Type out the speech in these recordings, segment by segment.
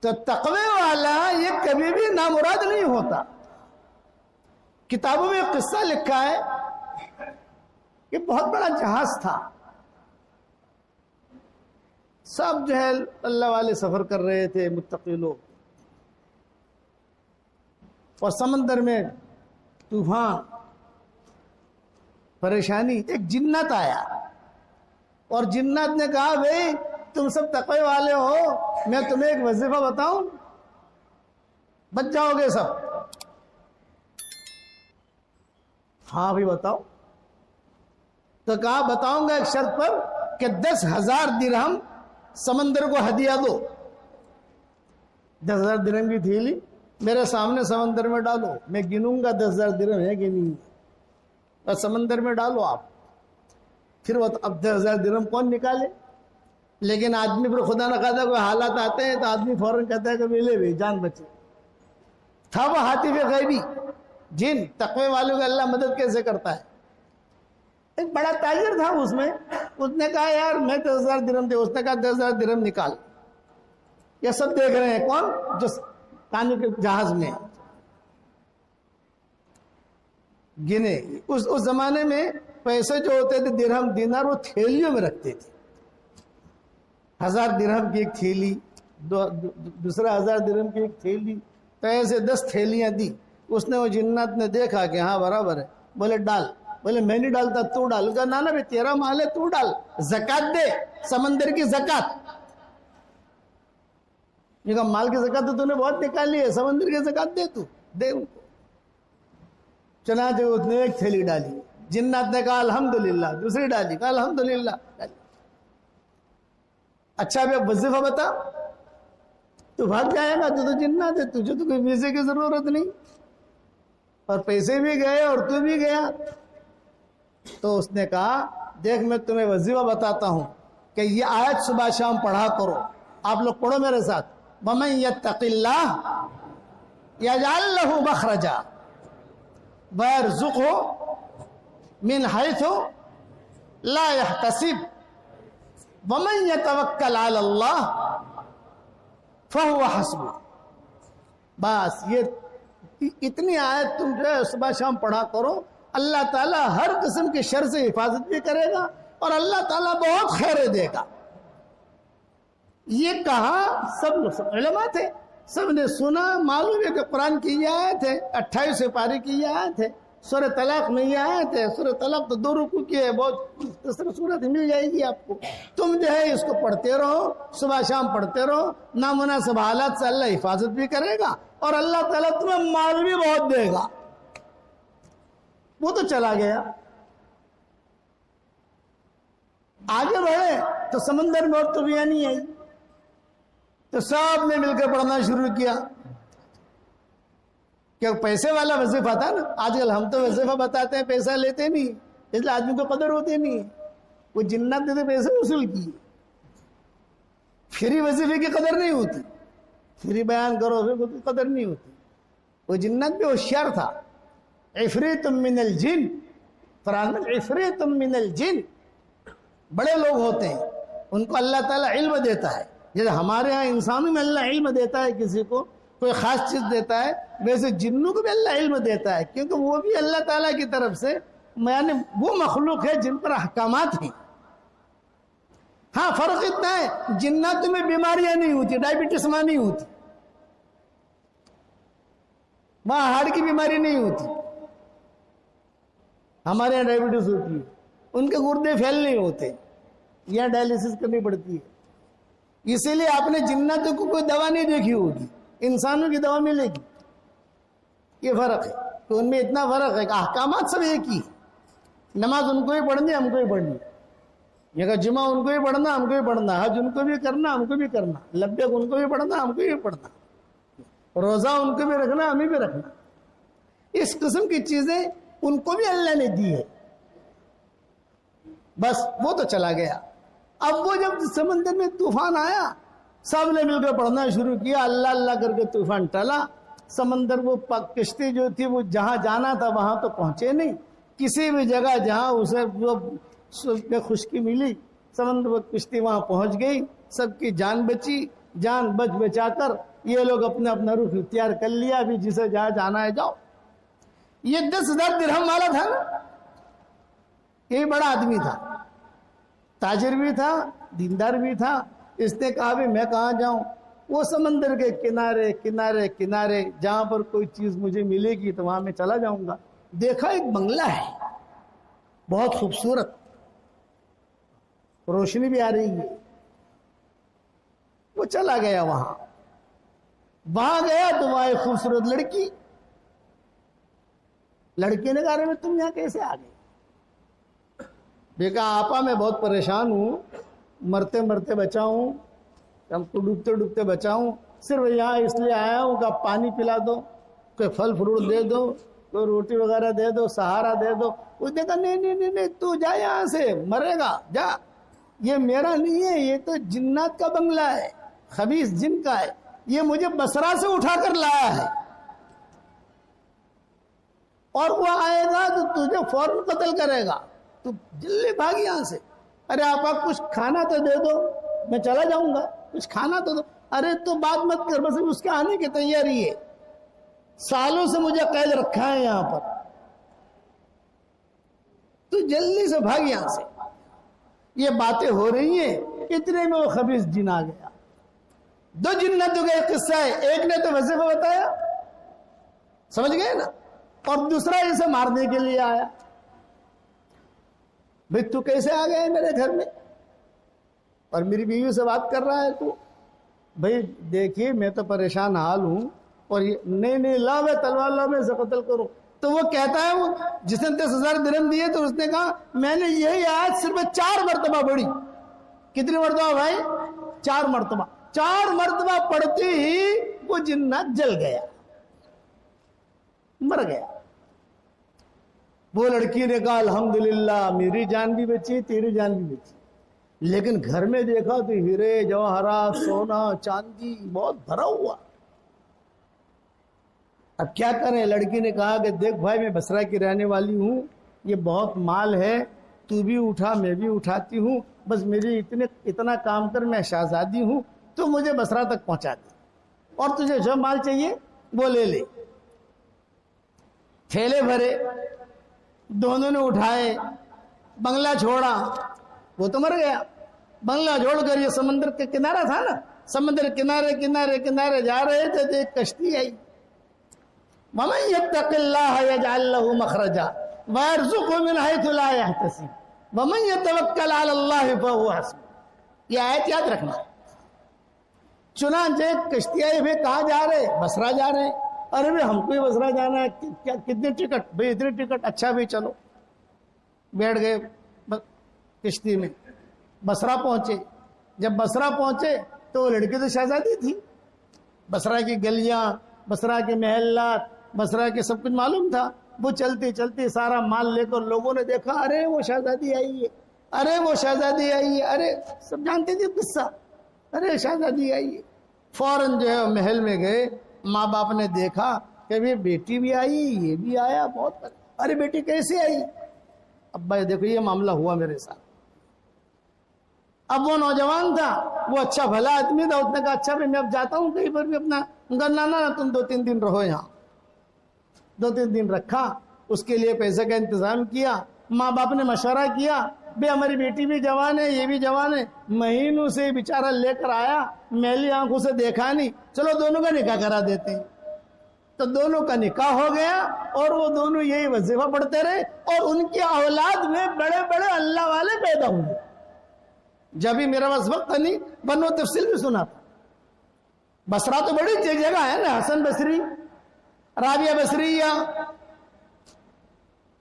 تو تقوی والا یہ کبھی بھی نامراد نہیں ہوتا. کتابوں میں ایک قصہ لکھا ہے کہ بہت بڑا جہاز تھا, سب جو ہے اللہ والے سفر کر رہے تھے, متقی لوگ, اور سمندر میں طوفان, پریشانی. ایک جنات آیا اور جنات نے کہا بھئی تم سب تقوی والے ہو, میں تمہیں ایک وظیفہ بتاؤں, بچ جاؤ گے سب. ہاں بھی بتاؤ. تو کہا بتاؤں گا ایک شرط پر کہ 10,000 درہم سمندر کو ہدیہ دو. 10,000 درہم کی تھیلی میرے سامنے سمندر میں ڈالو, میں گنوں گا 10,000 درہم ہے کہ نہیں, اور سمندر میں ڈالو آپ. پھر وہ اب 10,000 درہم کون نکالے؟ لیکن آدمی پر خدا نہ خواستہ کوئی حالات آتے ہیں تو آدمی فوراً کہتا ہے کہ ملے بھی جان بچے. تھا وہ حاطف غیبی جن, تقوی والوں کا اللہ مدد کیسے کرتا ہے. ایک بڑا تاجر تھا اس میں, اس نے کہا یار میں 10,000 درہم دے. اس نے کہا 10,000 درہم نکال. یہ سب دیکھ رہے ہیں کون؟ جو پانی کے جہاز میں گنے. اس زمانے میں پیسے جو ہوتے تھے درہم دینار وہ تھیلیوں میں رکھتے تھے. 1,000 درہم کی ایک تھیلی, دوسرا 1,000 درہم کی ایک تھیلی, تو ایسے 10 تھیلیاں دی. اس نے وہ جنات نے دیکھا کہ ہاں برابر ہے. بولے ڈال. بولے میں نہیں ڈالتا, تو ڈال. کہا نا بھائی تیرا مال ہے, تو ڈال, زکات دے, سمندر کی زکات. یہ کہا مال کی زکات تو نے بہت نکالی ہے, سمندر کی زکات دے, تو دے ان کو. چنانچہ اس نے ایک تھیلی ڈالی. جنات نے کہا الحمدللہ. دوسری ڈالی, کہا الحمدللہ. اچھا اب وظیفہ بتا. تو بھاگ جائے گا, تو جنات ہے, تجھے تو کوئی ویزے کی ضرورت نہیں, اور پیسے بھی گئے اور تو بھی گیا. تو اس نے کہا دیکھ میں تمہیں وظیفہ بتاتا ہوں کہ یہ آیت صبح شام پڑھا کرو. آپ لوگ پڑھو میرے ساتھ. وَمَن يَتَّقِ اللَّهَ يَجْعَل لَّهُ مَخْرَجًا وَيَرْزُقْهُ مِنْ حَيْثُ لَا يَحْتَسِبُ وَمَن يَتَوَكَّلْ عَلَى اللَّهِ فَهُوَ حَسْبُهُ. بس یہ اتنی آیت تم جو ہے صبح شام پڑھا کرو, اللہ تعالیٰ ہر قسم کے شر سے حفاظت بھی کرے گا اور اللہ تعالیٰ بہت خیرے دے گا. یہ کہا سب علماء تھے, سب نے سنا. معلوم ہے کہ قرآن کی یہ آیت ہے, 28 پارے کی یہ آیت ہے, سورہ طلاق میں یہ آیت ہے. سورہ طلاق تو 2 رکوع کی ہے, بہت دوسرے سورت مل جائے گی آپ کو. تم جو ہے اس کو پڑھتے رہو, صبح شام پڑھتے رہو. نامناسب حالات سے اللہ حفاظت بھی کرے گا اور اللہ تعالیٰ تمہیں مال بھی بہت دے گا. وہ تو چلا گیا. آگے بڑھے تو سمندر میں اور طوفان نہیں آئی, تو سب نے مل کر پڑھنا شروع کیا. کیا پیسے والا وظیفہ تھا نا. آج کل ہم تو وظیفہ بتاتے ہیں, پیسہ لیتے نہیں, اس لیے آدمی کو قدر ہوتی نہیں. وہ جنات نے تو پیسے وصول کیے. فری وظیفے کی قدر نہیں ہوتی, فری بیان کرو پھر قدر نہیں ہوتی. وہ جنات بھی ہوشیار تھا. عفریت من الجن, قرآن میں عفریت من الجن, بڑے لوگ ہوتے ہیں ان کو اللہ تعالیٰ علم دیتا ہے. جیسے ہمارے ہاں انسانوں میں اللہ علم دیتا ہے, کسی کو کوئی خاص چیز دیتا ہے, ویسے جنوں کو بھی اللہ علم دیتا ہے, کیونکہ وہ بھی اللہ تعالیٰ کی طرف سے یعنی وہ مخلوق ہے جن پر احکامات ہیں. ہاں فرق اتنا ہے, جناتوں میں بیماریاں نہیں ہوتی, ڈائبٹیز وہاں نہیں ہوتی, وہاں ہارٹ کی بیماری نہیں ہوتی. ہمارے یہاں ڈائبٹیز ہوتی ہے, ان کے گردے پھیل نہیں ہوتے, یہاں ڈائلیسس کرنی پڑتی ہے. اسی لیے آپ نے جناتوں کو کوئی دوا نہیں دیکھی ہوگی, انسانوں کی دوا ملے گی. یہ فرق ہے. تو ان میں اتنا فرق ہے کہ احکامات سب ایک ہی. نماز ان کو ہی پڑھنی, ہم کو ہی پڑھنی. یہ کہ جمعہ ان کو ہی پڑھنا, ہم کو ہی پڑھنا. حج ان کو بھی کرنا, ہم کو بھی کرنا. لبیک ان کو بھی پڑھنا, ہم کو بھی پڑھنا. روزہ ان کو بھی رکھنا, ہمیں بھی رکھنا. اس قسم کی چیزیں ان کو بھی اللہ نے دی ہے. بس وہ تو چلا گیا. اب وہ جب سمندر میں طوفان آیا, سب نے مل کر پڑھنا شروع کیا. اللہ اللہ کر کے طوفان ٹلا. سمندر وہ کشتی جو تھی وہ جہاں جانا تھا وہاں تو پہنچے نہیں. کسی بھی جگہ جہاں اسے وہ خشکی ملی, سمندر وہ کشتی وہاں پہنچ گئی. سب کی جان بچی. جان بچا کر یہ لوگ اپنا اپنا رخ اختیار کر لیا، ابھی جسے جہاں جانا ہے جاؤ۔ یہ 10,000 درہم والا تھا نا، یہ بڑا آدمی تھا، تاجر بھی تھا، دیندار بھی تھا۔ اس نے کہا بھی میں کہاں جاؤں؟ وہ سمندر کے کنارے کنارے کنارے جہاں پر کوئی چیز مجھے ملے گی تو وہاں میں چلا جاؤں گا۔ دیکھا ایک بنگلہ ہے بہت خوبصورت، روشنی بھی آ رہی ہے، وہ چلا گیا وہاں گیا تو وہاں ایک خوبصورت لڑکی نے کہا رہے تم یہاں کیسے آ گئے؟ میں کہا آپا میں بہت پریشان ہوں، مرتے مرتے بچا ہوں، ہم کو ڈوبتے ڈوبتے بچا ہوں، صرف یہاں اس لیے آیا ہوں کہ آپ پانی پلا دو، کوئی پھل فروٹ دے دو، کوئی روٹی وغیرہ دے دو، سہارا دے دو۔ اس نے کہا نہیں تو جا یہاں سے، مرے گا جا، یہ میرا نہیں ہے، یہ تو جنات کا بنگلہ ہے، خبیث جن کا ہے، یہ مجھے بصرہ سے اٹھا کر لایا ہے، اور وہ آئے گا تو تجھے فوراً قتل کرے گا، تو جلدی بھاگ یہاں سے۔ ارے آپ کچھ کھانا تو دے دو، میں چلا جاؤں گا، کچھ کھانا تو دو۔ ارے تو بات مت کر، بس اس کے آنے کی تیاری ہے، سالوں سے مجھے قید رکھا ہے یہاں پر، تو جلدی سے بھاگ یہاں سے۔ یہ باتیں ہو رہی ہیں، اتنے میں وہ خبیث جن آ گیا۔ 2 جنتوں کا ایک قصہ ہے، ایک نے تو وظیفہ بتایا، سمجھ گئے نا، اور دوسرا اسے مارنے کے لیے آیا۔ بھئی تو کیسے آ گئے میرے گھر میں اور میری بیوی سے بات کر رہا ہے تو؟ بھئی دیکھیے میں تو پریشان حال ہوں، اور نہیں لاؤ میں تلوار لاؤ میں اسے قتل کروں۔ تو وہ کہتا ہے، وہ جس نے 10,000 درہم دیے تو اس نے کہا میں نے یہی آیت صرف 4 مرتبہ پڑھی۔ کتنی مرتبہ بھائی؟ 4 مرتبہ۔ 4 مرتبہ پڑھتے ہی وہ جنات جل گیا، مر گیا۔ وہ لڑکی نے کہا الحمدللہ میری جان بھی بچی، تیری جان بھی بچی، لیکن گھر میں دیکھا تو ہیرے جواہرات سونا چاندی بہت بھرا ہوا۔ اب کیا کریں؟ لڑکی نے کہا کہ دیکھ بھائی میں بصرہ کی رہنے والی ہوں، یہ بہت مال ہے، تو بھی اٹھا میں بھی اٹھاتی ہوں، بس میری اتنا کام کر، میں شہزادی ہوں، تو مجھے بصرہ تک پہنچا دے، اور تجھے جو مال چاہیے وہ لے لے۔ تھیلے بھرے، دونوں نے اٹھائے، بنگلہ چھوڑا، وہ تو مر گیا۔ بنگلہ چھوڑ کر یہ سمندر کے کنارہ تھا نا، سمندر کنارے کنارے کنارے جا رہے تھے تو ایک کشتی آئی۔ وَمَن يَتَّقِ اللَّهَ يَجْعَل لَّهُ مَخْرَجًا وَيَرْزُقْهُ مِنْ حَيْثُ لَا يَحْتَسِبُ وَمَن يَتَوَكَّلْ عَلَى اللَّهِ فَهُوَ حَسْبُهُ۔ یہ آیت یاد رکھنا۔ چنانچہ کشتی آئی، بھی کہاں جا رہے؟ بصرہ جا رہے ہیں۔ ارے بھی ہم کو ہی بصرہ جانا ہے، کتنی ٹکٹ؟ بھئی اتنی ٹکٹ، اچھا بھی چلو۔ بیٹھ گئے کشتی میں، بصرہ پہنچے۔ جب بصرہ پہنچے تو وہ لڑکی تو شہزادی تھی، بصرہ کی گلیاں، بصرہ کے محلات، بصرہ کے سب کچھ معلوم تھا۔ وہ چلتی چلتی سارا مال لے کر، لوگوں نے دیکھا ارے وہ شہزادی آئی ہے، ارے وہ شہزادی آئی ہے، ارے سب جانتے تھے قصہ، ارے شہزادی آئی ہے۔ فوراً جو ہے محل میں گئے، ماں باپ نے دیکھا کہ بھی بیٹی بھی آئی، یہ بھی آیا، بہت ارے بیٹی کیسے آئی؟ ابا دیکھو یہ معاملہ ہوا میرے ساتھ۔ اب وہ نوجوان تھا، وہ اچھا بھلا آدمی تھا، اس نے کہا اچھا میں اب جاتا ہوں کہیں پر بھی اپنا گنانا، تم 2-3 دن رہو یہاں۔ 2-3 دن رکھا، اس کے لیے پیسے کا انتظام کیا۔ ماں باپ نے مشورہ کیا، بے ہماری بیٹی بھی جوان ہے، یہ بھی جوان ہے، مہینوں سے بیچارہ لے کر آیا، میلی آنکھوں سے دیکھا نہیں، چلو دونوں کا نکاح کرا دیتے ہیں۔ تو دونوں کا نکاح ہو گیا، اور وہ دونوں یہی وظیفہ پڑھتے رہے، اور ان کی اولاد میں بڑے بڑے اللہ والے پیدا ہوئے۔ جب ہی میرا بس وقت نہیں، ورنہ تفصیل بھی سنا تھا۔ بصرہ تو بڑی جگہ ہے نا، حسن بصری، رابعہ بصریہ،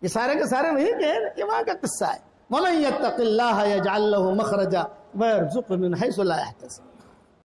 یہ سارے کے سارے وہی کہ یہ وہاں کا قصہ ہے۔ وَمَن يَتَّقِ اللَّهَ يَجْعَل لَّهُ مَخْرَجًا وَيَرْزُقْهُ مِنْ حَيْثُ لَا يَحْتَسِبُ۔